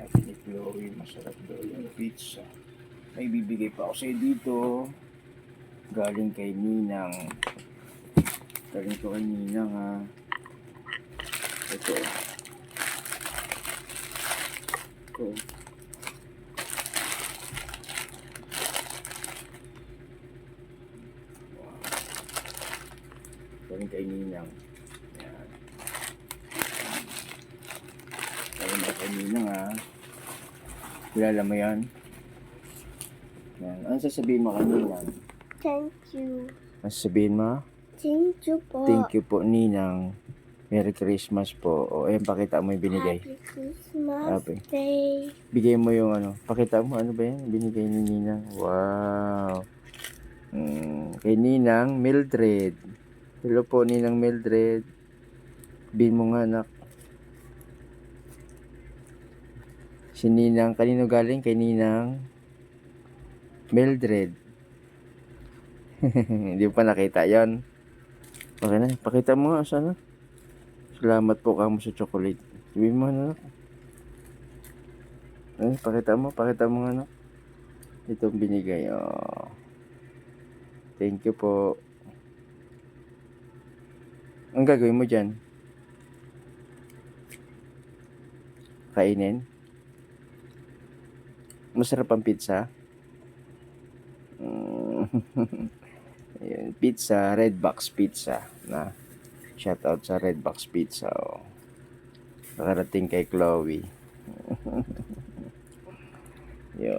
Sabi ni Chloe, masarap daw yung pizza. May bibigay pa ako sa'yo dito. Galing kay Ninang. Galing ko kay Ninang, ha. Ito. Ito. Galing kay Ninang. Yan. Galing kay Ninang, ha. Kilala mo yan? Yan. Ano sasabihin mo kay Ninang? Thank you. Ano sasabihin mo? Thank you po. Thank you po, Ninang. Merry Christmas po. O, ayun, pakita mo yung binigay. Happy Christmas Happy. Day. Bigay mo yung ano. Pakita mo, ano ba yan? Binigay ni Ninang. Wow. Kay Ninang Mildred. Hello po, Ninang Mildred. Bin mo nga, anak. Si Ninang, kanino galing? Kay Ninang Mildred. Hindi pa nakita yon. Okay na, pakita mo nga sana. Salamat po kamo sa chocolate. Sabihin mo na. Pakita mo nga na. Itong binigay. Oh. Thank you po. Ang gagawin mo dyan? Kainin? Masarap ang pizza? Ayan, pizza, Redbox Pizza na. Shout out sa Redbox Pizza. Oh. Nakarating kay Chloe. Yo.